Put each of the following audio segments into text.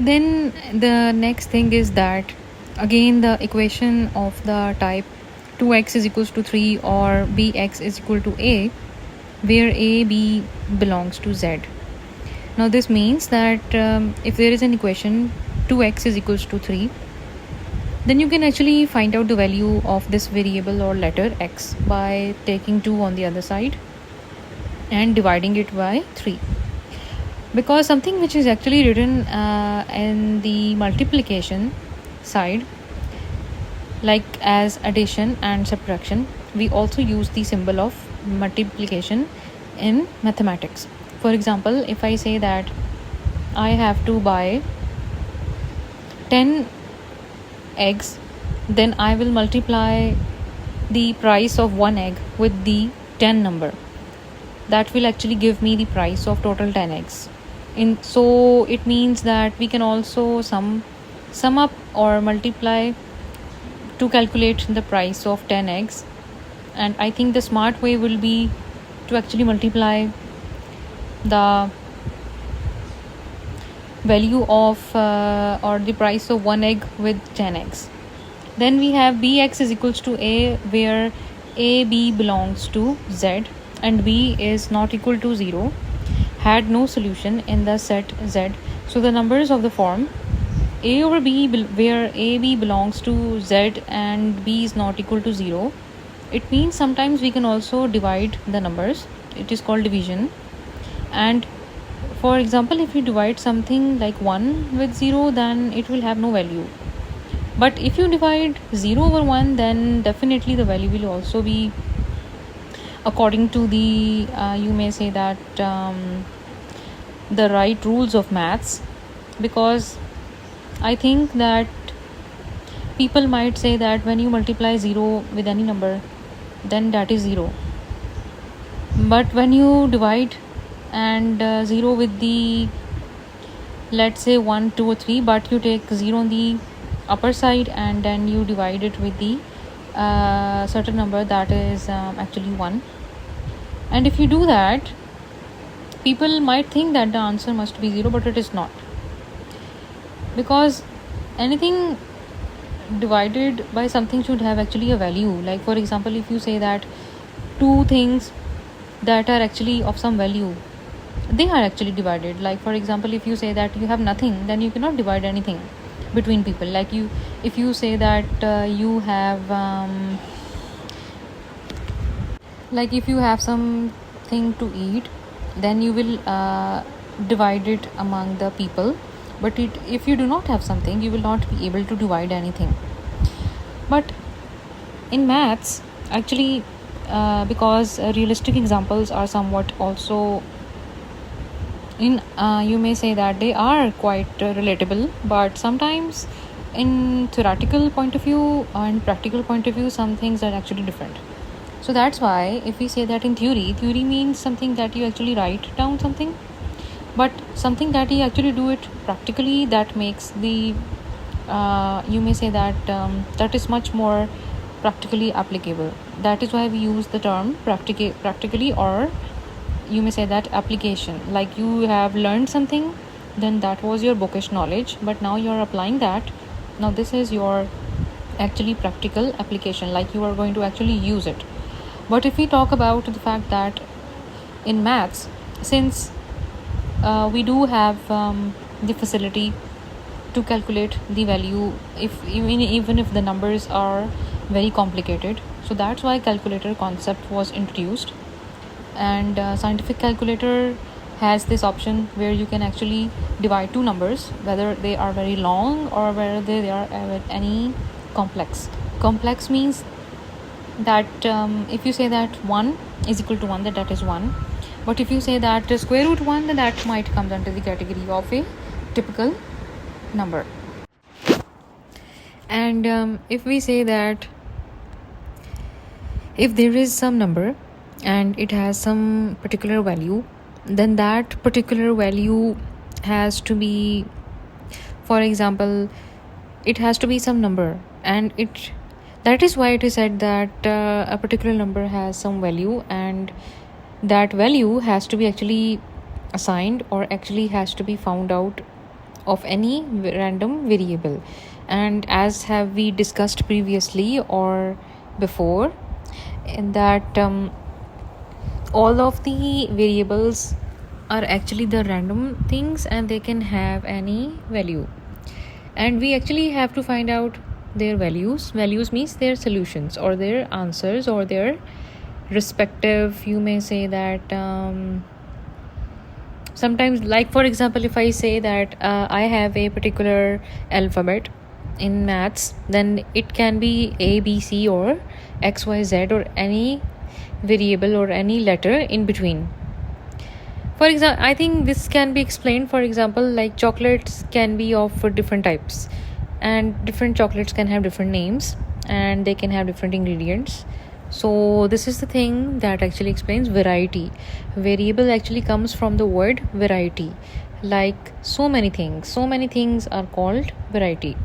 Then the next thing is that again the equation of the type 2x is equals to 3 or bx is equal to a, where a b belongs to z. Now this means that if there is an equation 2x is equals to 3, then you can actually find out the value of this variable or letter x by taking 2 on the other side and dividing it by 3. Because something which is actually written in the multiplication side, like as addition and subtraction, we also use the symbol of multiplication in mathematics. For example, if I say that I have to buy 10 eggs, then I will multiply the price of one egg with the 10 number. That will actually give me the price of total 10 eggs. So it means that we can also sum up or multiply to calculate the price of 10 eggs. And I think the smart way will be to actually multiply the value of or the price of one egg with 10 eggs. Then we have bx is equals to a, where a b belongs to z and b is not equal to 0, had no solution in the set z. So the numbers of the form a over b, where a b belongs to z and b is not equal to 0, it means sometimes we can also divide the numbers. It is called division. And for example, if you divide something like 1 with 0, then it will have no value. But if you divide 0 over 1, then definitely the value will also be according to the you may say that the right rules of maths. Because I think that people might say that when you multiply 0 with any number, then that is 0. But when you divide and 0 with the, let's say 1, 2 or 3, but you take 0 on the upper side and then you divide it with the certain number that is actually 1, and if you do that, people might think that the answer must be 0, but it is not, because anything divided by something should have actually a value. Like for example, if you say that two things that are actually of some value, they are actually divided. Like for example, if you say that you have nothing, then you cannot divide anything between people. Like if you say that you have like if you have something to eat, then you will divide it among the people. But if you do not have something, you will not be able to divide anything. But in maths, actually, because realistic examples are somewhat also in you may say that they are quite relatable, but sometimes in theoretical point of view and practical point of view, some things are actually different. So that's why if we say that in theory means something that you actually write down something, but something that you actually do it practically, that makes the you may say that that is much more practically applicable. That is why we use the term practically, or you may say that application. Like you have learned something, then that was your bookish knowledge, but now you're applying that. Now this is your actually practical application, like you are going to actually use it. But if we talk about the fact that in maths, since we do have the facility to calculate the value even if the numbers are very complicated, so that's why calculator concept was introduced. And scientific calculator has this option where you can actually divide two numbers, whether they are very long or whether they are any complex means that if you say that 1 is equal to 1, that is 1. But if you say that square root 1, then that might come under the category of a typical number. And if we say that if there is some number and it has some particular value, then that particular value has to be, for example, it has to be some number, and that is why it is said that a particular number has some value, and that value has to be actually assigned or actually has to be found out of any random variable. And as have we discussed previously or before, in that all of the variables are actually the random things and they can have any value, and we actually have to find out their values means their solutions or their answers or their respective, you may say that sometimes, like for example, if I say that I have a particular alphabet in maths, then it can be a b c or x y z or any variable or any letter in between. For example, I think this can be explained. For example, like chocolates can be of different types, and different chocolates can have different names and they can have different ingredients. So this is the thing that actually explains variety. Variable actually comes from the word variety. Like so many things are called variety.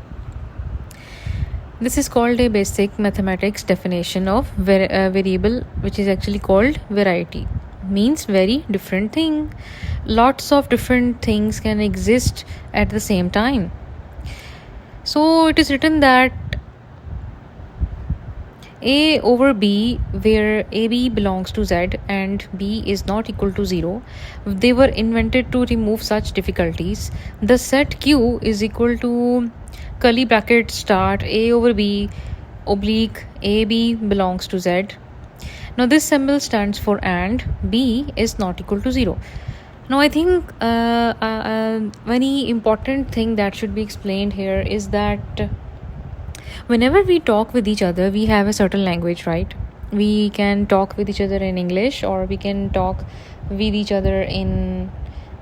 This is called a basic mathematics definition of variable, which is actually called variety. Means very different thing. Lots of different things can exist at the same time. So it is written that a over b, where ab belongs to z and b is not equal to 0, they were invented to remove such difficulties. The set q is equal to curly bracket start a over b oblique ab belongs to z. Now this symbol stands for and b is not equal to 0. Now I think very important thing that should be explained here is that whenever we talk with each other, we have a certain language, right? We can talk with each other in English, or we can talk with each other in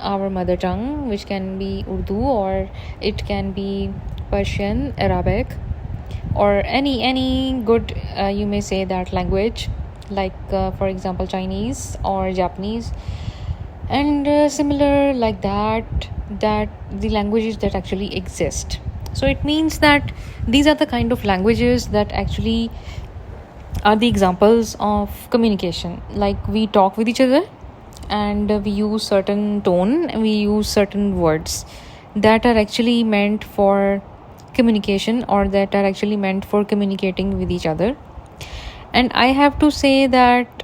our mother tongue, which can be Urdu, or it can be Persian, Arabic, or any good you may say that language, like for example Chinese or Japanese, and similar like that the languages that actually exist. So it means that these are the kind of languages that actually are the examples of communication. Like we talk with each other and we use certain tone and we use certain words that are actually meant for communication, or that are actually meant for communicating with each other. And I have to say that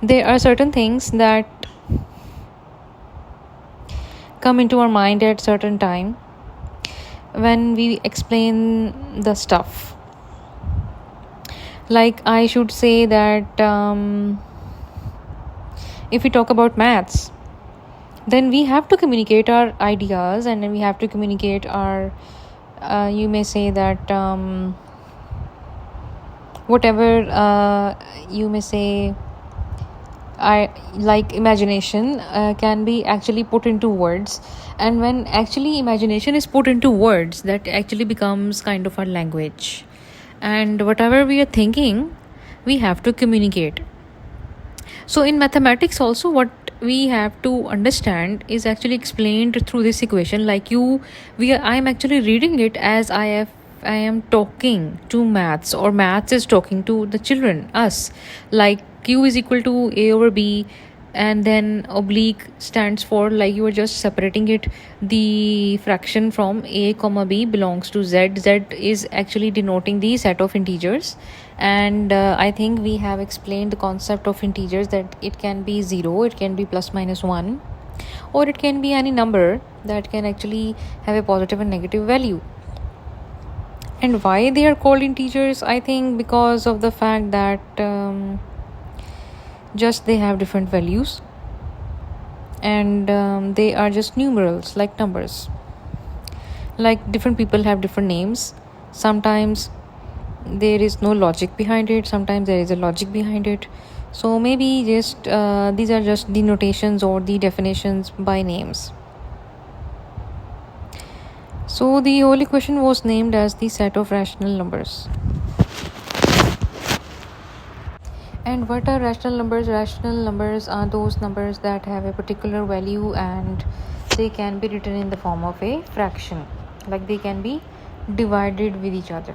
there are certain things that come into our mind at certain time when we explain the stuff. Like I should say that if we talk about maths, then we have to communicate our ideas, and then we have to communicate our you may say that whatever you may say, I like imagination can be actually put into words. And when actually imagination is put into words, that actually becomes kind of our language. And whatever we are thinking, we have to communicate. So in mathematics also, what we have to understand is actually explained through this equation. Like I am actually reading it as I am talking to maths, or maths is talking to the children, us. Like q is equal to a over b, and then oblique stands for, like you are just separating it, the fraction from a comma b belongs to z. Z is actually denoting the set of integers. And I think we have explained the concept of integers, that it can be 0, it can be plus minus 1, or it can be any number that can actually have a positive and negative value. And why they are called integers? I think because of the fact that just they have different values, and they are just numerals, like numbers. Like different people have different names. Sometimes there is no logic behind it, sometimes there is a logic behind it. So maybe just these are just the notations or the definitions by names. So the whole equation was named as the set of rational numbers. And what are rational numbers? Rational numbers are those numbers that have a particular value and they can be written in the form of a fraction. Like they can be divided with each other.